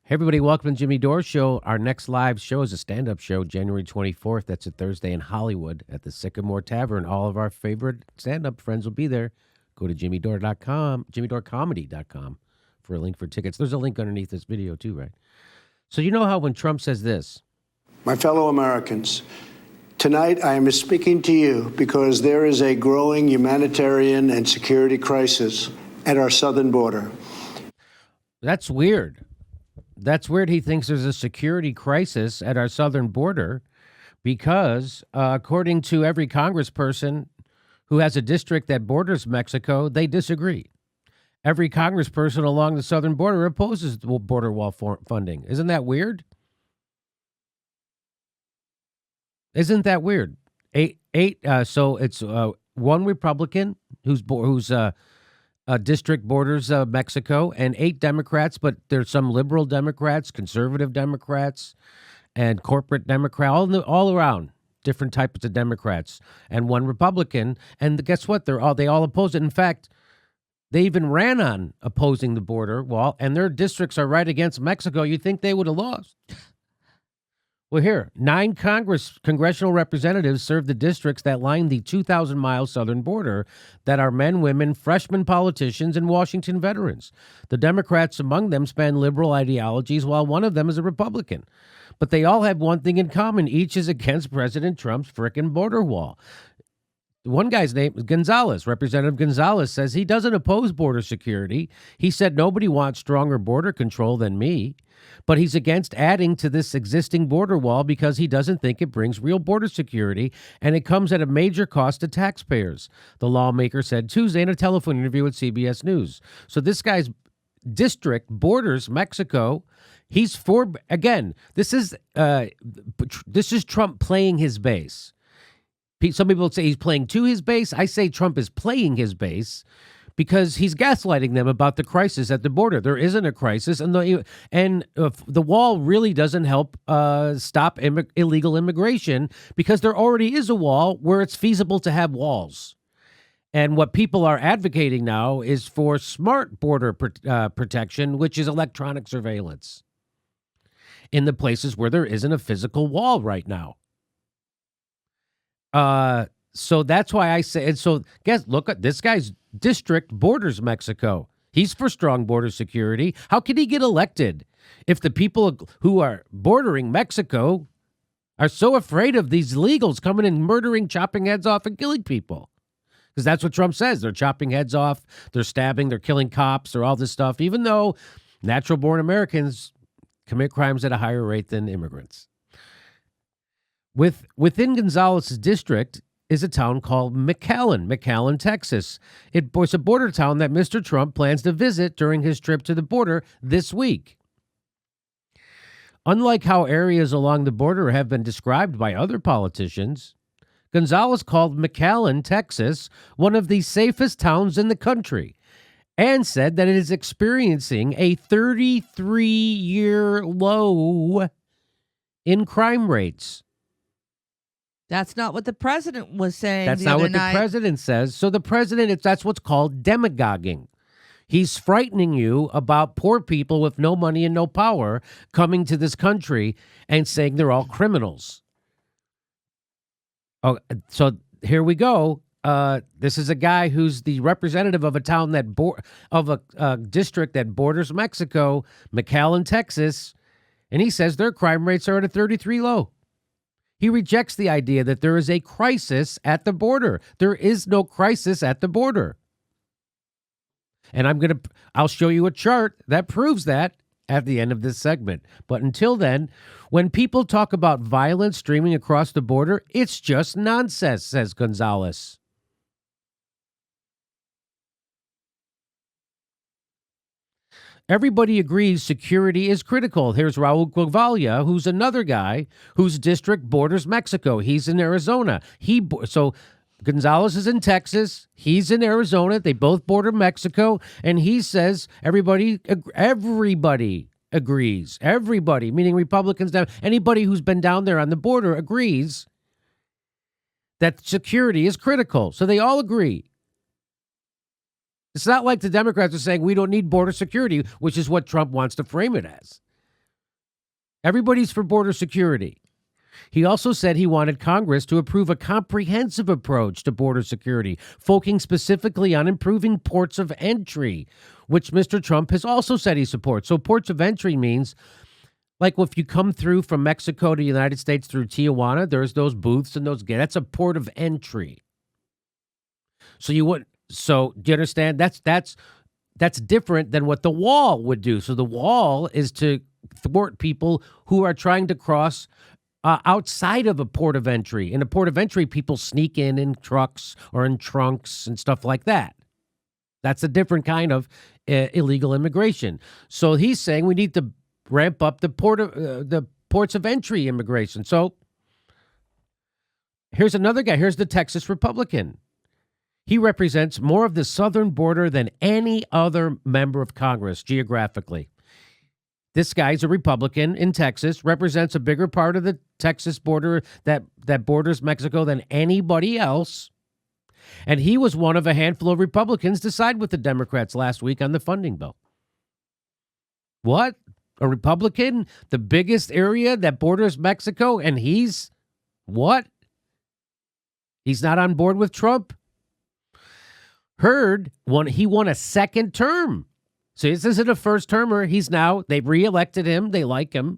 Hey, everybody, welcome to Jimmy Dore Show. Our next live show is a stand-up show, January 24th. That's a Thursday in Hollywood at the Sycamore Tavern. All of our favorite stand-up friends will be there. Go to jimmydore.com, jimmydoorecomedy.com for a link for tickets. There's a link underneath this video, too, right? So you know how when Trump says this? My fellow Americans, tonight I am speaking to you because there is a growing humanitarian and security crisis at our southern border. That's weird. That's weird. He thinks there's a security crisis at our southern border because, according to every congressperson who has a district that borders Mexico, they disagree. Every congressperson along the southern border opposes border wall funding. Isn't that weird? Isn't that weird? So it's one Republican whose district borders Mexico, and 8 Democrats, but there's some liberal Democrats, conservative Democrats, and corporate Democrats, all around, different types of Democrats, and 1 Republican. And guess what? They all oppose it. In fact, they even ran on opposing the border wall, and their districts are right against Mexico. You'd think they would have lost. Well, here, 9 congressional representatives serve the districts that line the 2,000-mile southern border that are men, women, freshman politicians, and Washington veterans. The Democrats among them span liberal ideologies, while one of them is a Republican. But they all have one thing in common. Each is against President Trump's frickin' border wall. One guy's name is Gonzalez. Representative Gonzalez says he doesn't oppose border security. He said nobody wants stronger border control than me. But he's against adding to this existing border wall because he doesn't think it brings real border security, and it comes at a major cost to taxpayers, the lawmaker said Tuesday in a telephone interview with CBS News. So this guy's district borders Mexico. He's for, again, this is Trump playing his base. Some people say he's playing to his base. I say Trump is playing his base because he's gaslighting them about the crisis at the border. There isn't a crisis, and the wall really doesn't help stop illegal immigration because there already is a wall where it's feasible to have walls. And what people are advocating now is for smart border protection, which is electronic surveillance in the places where there isn't a physical wall right now. So that's why I say, and so look at this guy's district borders Mexico. He's for strong border security. How could he get elected if the people who are bordering Mexico are so afraid of these illegals coming and murdering, chopping heads off, and killing people? Because that's what Trump says. They're chopping heads off, they're stabbing, they're killing cops, or all this stuff, even though natural-born Americans commit crimes at a higher rate than immigrants. Within Gonzalez's district is a town called McAllen, Texas. It's a border town that Mr. Trump plans to visit during his trip to the border this week. Unlike how areas along the border have been described by other politicians, Gonzalez called McAllen, Texas, one of the safest towns in the country, and said that it is experiencing a 33-year low in crime rates. That's not what the president was saying. That's not what the president says. So the president, that's what's called demagoguing. He's frightening you about poor people with no money and no power coming to this country and saying they're all criminals. Oh, so here we go. This is a guy who's the representative of a town of a district that borders Mexico, McAllen, Texas, and he says their crime rates are at a 33 low. He rejects the idea that there is a crisis at the border. There is no crisis at the border. And I'll show you a chart that proves that at the end of this segment. But until then, when people talk about violence streaming across the border, it's just nonsense, says Gonzalez. Everybody agrees security is critical. Here's Raul Guevara, who's another guy whose district borders Mexico. He's in Arizona. So Gonzalez is in Texas. He's in Arizona. They both border Mexico. And he says everybody agrees. Everybody, meaning Republicans, anybody who's been down there on the border agrees that security is critical. So they all agree. It's not like the Democrats are saying we don't need border security, which is what Trump wants to frame it as. Everybody's for border security. He also said he wanted Congress to approve a comprehensive approach to border security, focusing specifically on improving ports of entry, which Mr. Trump has also said he supports. So ports of entry means, like if you come through from Mexico to the United States through Tijuana, there's those booths and those gates. That's a port of entry. So do you understand? That's different than what the wall would do. So the wall is to thwart people who are trying to cross outside of a port of entry. In a port of entry, people sneak in trucks or in trunks and stuff like that. That's a different kind of illegal immigration. So he's saying we need to ramp up the ports of entry immigration. So here's another guy. Here's the Texas Republican. He represents more of the southern border than any other member of Congress geographically. This guy's a Republican in Texas, represents a bigger part of the Texas border that borders Mexico than anybody else. And he was one of a handful of Republicans to side with the Democrats last week on the funding bill. What? A Republican? The biggest area that borders Mexico? And he's what? He's not on board with Trump? He won a second term. So this isn't a first-termer. They've reelected him. They like him.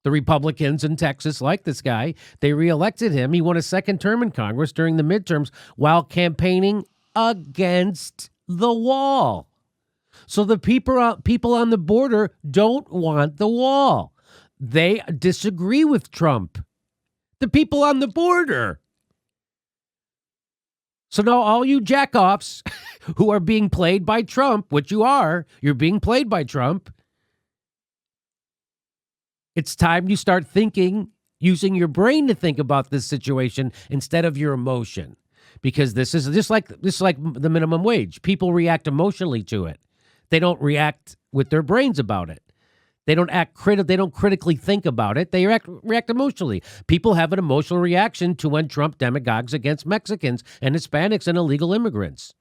The Republicans in Texas like this guy. They reelected him. He won a second term in Congress during the midterms while campaigning against the wall. So the people on the border don't want the wall. They disagree with Trump. The people on the border. So now all you jackoffs who are being played by Trump, which you're being played by Trump. It's time you start thinking, using your brain to think about this situation instead of your emotion. Because this is just like the minimum wage. People react emotionally to it. They don't react with their brains about it. They don't they don't critically think about it. They react emotionally. People have an emotional reaction to when Trump demagogues against Mexicans and Hispanics and illegal immigrants.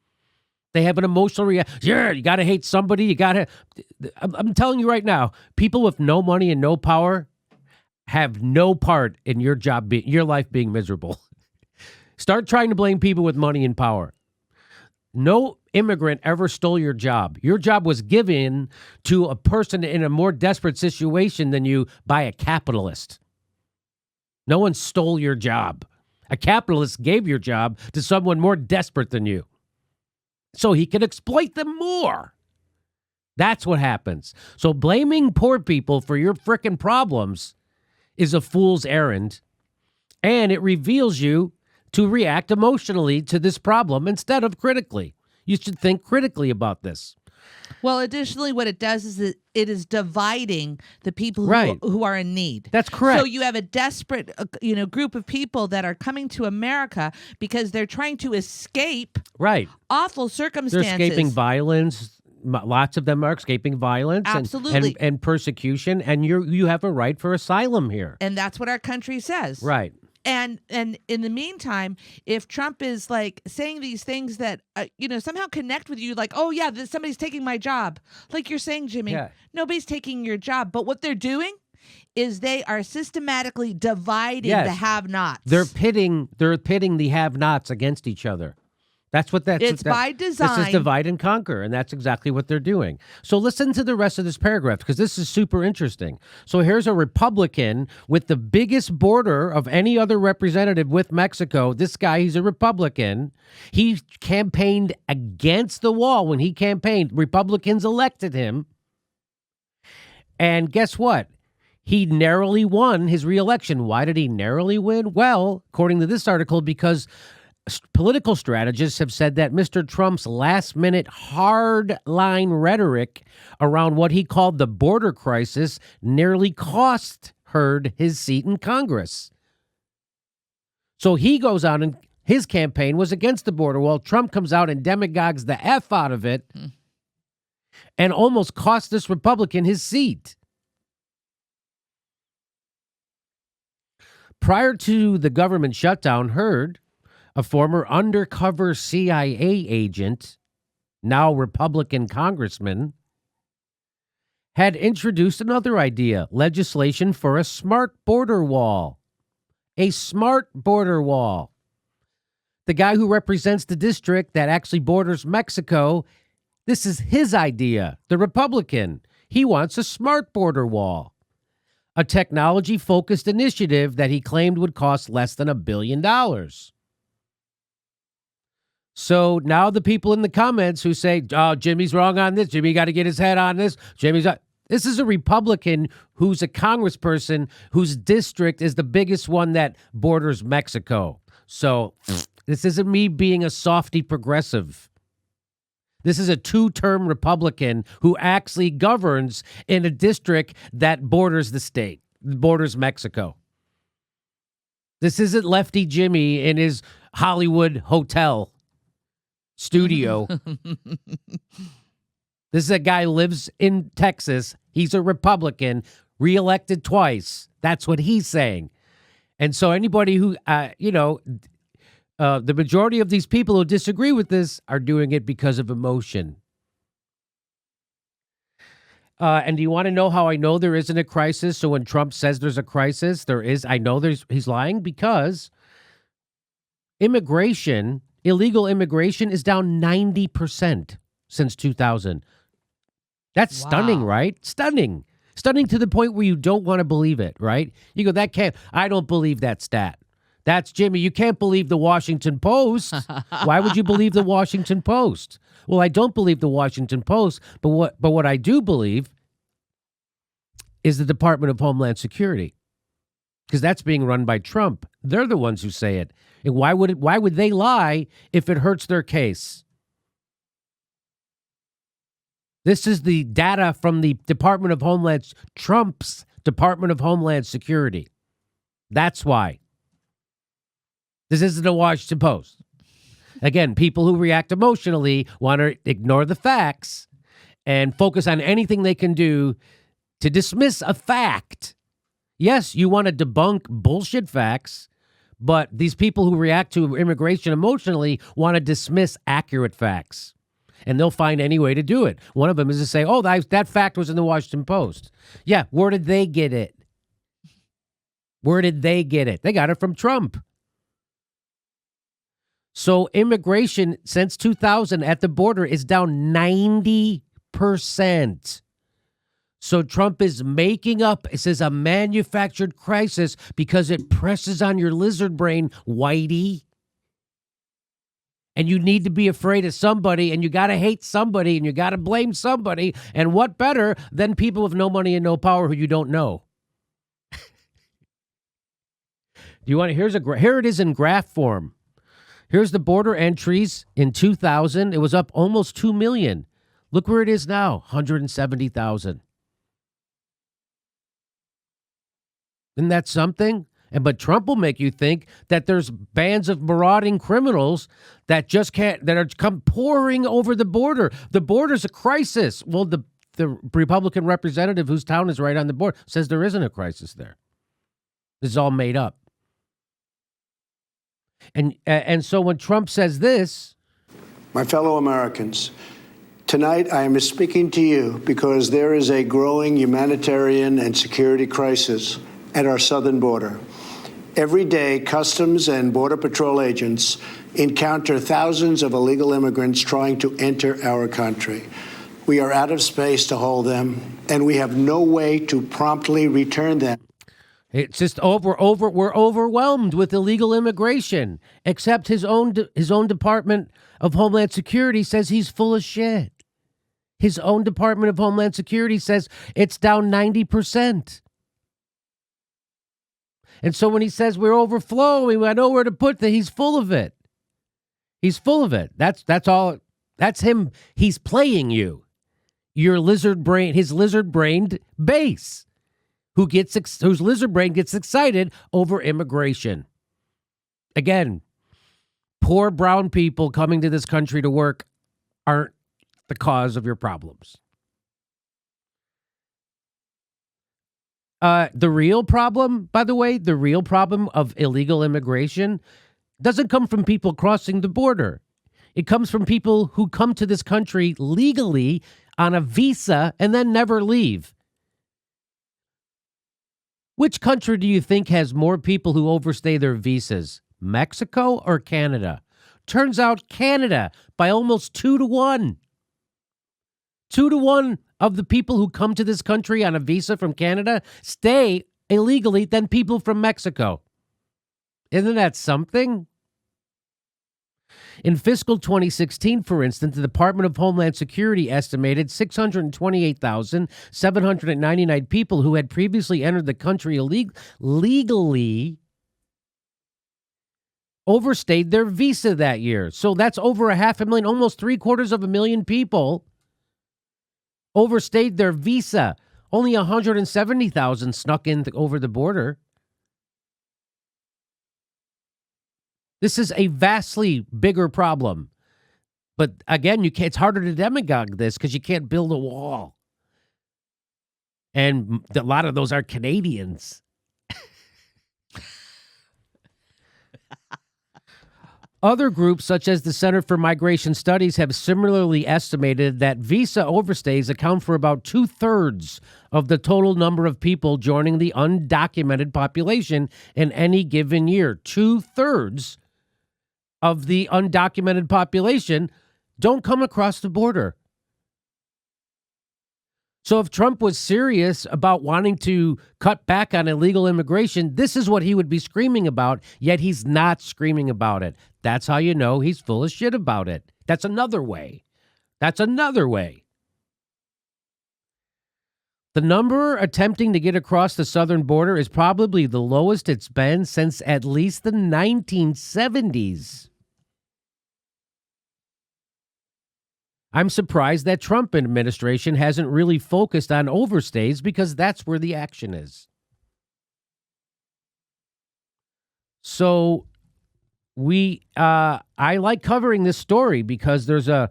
They have an emotional reaction. Yeah, you got to hate somebody. I'm telling you right now, people with no money and no power have no part in your life being miserable. Start trying to blame people with money and power. No immigrant ever stole your job. Your job was given to a person in a more desperate situation than you by a capitalist. No one stole your job. A capitalist gave your job to someone more desperate than you, so he can exploit them more. That's what happens. So blaming poor people for your frickin' problems is a fool's errand, and it reveals you to react emotionally to this problem instead of critically. You should think critically about this. Well, additionally, what it does is it is dividing the people who are in need. That's correct. So you have a desperate, group of people that are coming to America because they're trying to escape awful circumstances. They're escaping violence. Lots of them are escaping violence Absolutely. and persecution, and you have a right for asylum here. And that's what our country says. Right. And in the meantime, if Trump is like saying these things that, somehow connect with you, like, oh, yeah, somebody's taking my job. Like you're saying, Jimmy, nobody's taking your job. But what they're doing is they are systematically dividing the have-nots. They're pitting the have-nots against each other. It's by design. This is divide and conquer, and that's exactly what they're doing. So listen to the rest of this paragraph, because this is super interesting. So here's a Republican with the biggest border of any other representative with Mexico. This guy, he's a Republican. He campaigned against the wall when he campaigned. Republicans elected him. And guess what? He narrowly won his reelection. Why did he narrowly win? Well, according to this article, because political strategists have said that Mr. Trump's last-minute hard-line rhetoric around what he called the border crisis nearly cost Hurd his seat in Congress. So he goes out and his campaign was against the border, while Trump comes out and demagogues the F out of it and almost cost this Republican his seat. Prior to the government shutdown, Hurd, a former undercover CIA agent, now Republican congressman, had introduced another idea, legislation for a smart border wall. A smart border wall. The guy who represents the district that actually borders Mexico, this is his idea, the Republican. He wants a smart border wall, a technology-focused initiative that he claimed would cost less than $1 billion. So now the people in the comments who say, oh, Jimmy's wrong on this, Jimmy got to get his head on this, this is a Republican who's a congressperson whose district is the biggest one that borders Mexico. So this isn't me being a softy progressive. This is a two-term Republican who actually governs in a district that borders the state, borders Mexico. This isn't Lefty Jimmy in his Hollywood hotel studio. This is a guy who lives in Texas. He's a Republican, reelected twice. That's what he's saying. And so anybody who, the majority of these people who disagree with this are doing it because of emotion. And do you want to know how I know there isn't a crisis? So when Trump says there's a crisis, there is. I know he's lying because illegal immigration is down 90% since 2000. That's stunning, right? Stunning. Stunning to the point where you don't want to believe it, right? You go, I don't believe that stat. That's Jimmy. You can't believe the Washington Post. Why would you believe the Washington Post? Well, I don't believe the Washington Post, but what I do believe is the Department of Homeland Security, because that's being run by Trump. They're the ones who say it. And why would they lie if it hurts their case? This is the data from the Trump's Department of Homeland Security. That's why. This isn't the Washington Post. Again, people who react emotionally want to ignore the facts and focus on anything they can do to dismiss a fact. Yes, you want to debunk bullshit facts, but these people who react to immigration emotionally want to dismiss accurate facts. And they'll find any way to do it. One of them is to say, oh, that fact was in the Washington Post. Yeah, where did they get it? Where did they get it? They got it from Trump. So immigration since 2000 at the border is down 90%. So Trump is making up, it says, a manufactured crisis because it presses on your lizard brain, Whitey. And you need to be afraid of somebody, and you got to hate somebody, and you got to blame somebody. And what better than people with no money and no power who you don't know? Do you want to? Here it is in graph form. Here's the border entries in 2000. It was up almost 2 million. Look where it is now, 170,000. Isn't that something? But Trump will make you think that there's bands of marauding criminals that are come pouring over the border. The border's a crisis. Well, the Republican representative whose town is right on the border says there isn't a crisis there. This is all made up. And so when Trump says this, my fellow Americans, tonight I am speaking to you because there is a growing humanitarian and security crisis at our southern border. Every day, Customs and Border Patrol agents encounter thousands of illegal immigrants trying to enter our country. We are out of space to hold them, and we have no way to promptly return them. It's just we're overwhelmed with illegal immigration, except his own Department of Homeland Security says he's full of shit. His own Department of Homeland Security says it's down 90%. And so when he says we're overflowing, I know where to put that, he's full of it. He's full of it. That's all. That's him. He's playing you. Your his lizard-brained base, whose lizard brain gets excited over immigration. Again, poor brown people coming to this country to work aren't the cause of your problems. The real problem, by the way, the real problem of illegal immigration doesn't come from people crossing the border. It comes from people who come to this country legally on a visa and then never leave. Which country do you think has more people who overstay their visas, Mexico or Canada? Turns out Canada by almost 2-1. 2-1 of the people who come to this country on a visa from Canada stay illegally than people from Mexico. Isn't that something? In fiscal 2016, for instance, the Department of Homeland Security estimated 628,799 people who had previously entered the country legally overstayed their visa that year. So that's over 500,000, almost 750,000 people overstayed their visa. Only 170,000 snuck in over the border. This is a vastly bigger problem. But again, it's harder to demagogue this because you can't build a wall. And a lot of those are Canadians. Other groups, such as the Center for Migration Studies, have similarly estimated that visa overstays account for about 2/3 of the total number of people joining the undocumented population in any given year. 2/3 of the undocumented population don't come across the border. So if Trump was serious about wanting to cut back on illegal immigration, this is what he would be screaming about, yet he's not screaming about it. That's how you know he's full of shit about it. That's another way. That's another way. The number attempting to get across the southern border is probably the lowest it's been since at least the 1970s. I'm surprised that Trump administration hasn't really focused on overstays because that's where the action is. So I like covering this story because there's I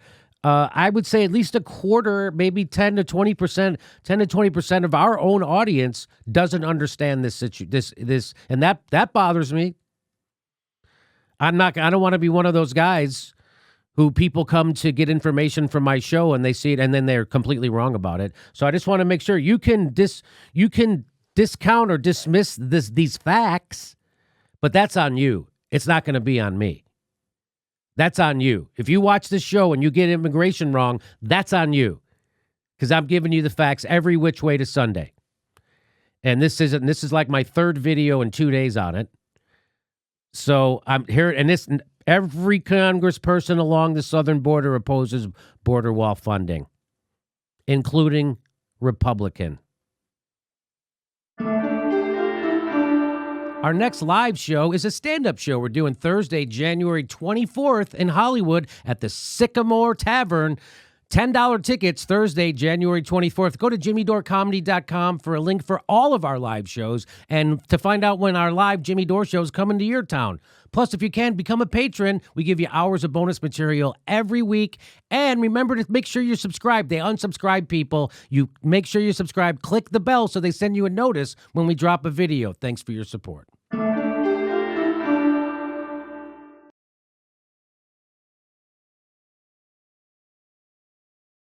would say at least a quarter, maybe 10 to 20% of our own audience doesn't understand this, and that bothers me. I don't want to be one of those guys who people come to get information from my show and they see it and then they're completely wrong about it. So I just want to make sure you can discount or dismiss these facts, but that's on you. It's not going to be on me. That's on you. If you watch this show and you get immigration wrong, that's on you. Because I'm giving you the facts every which way to Sunday. And this is like my third video in 2 days on it. So I'm here, and every congressperson along the southern border opposes border wall funding, including Republican. Our next live show is a stand-up show we're doing Thursday, January 24th in Hollywood at the Sycamore Tavern. $10 tickets Thursday, January 24th. Go to jimmydorecomedy.com for a link for all of our live shows and to find out when our live Jimmy Dore show is coming to your town. Plus, if you can, become a patron. We give you hours of bonus material every week. And remember to make sure you're subscribed. They unsubscribe people. You make sure you subscribe. Click the bell so they send you a notice when we drop a video. Thanks for your support.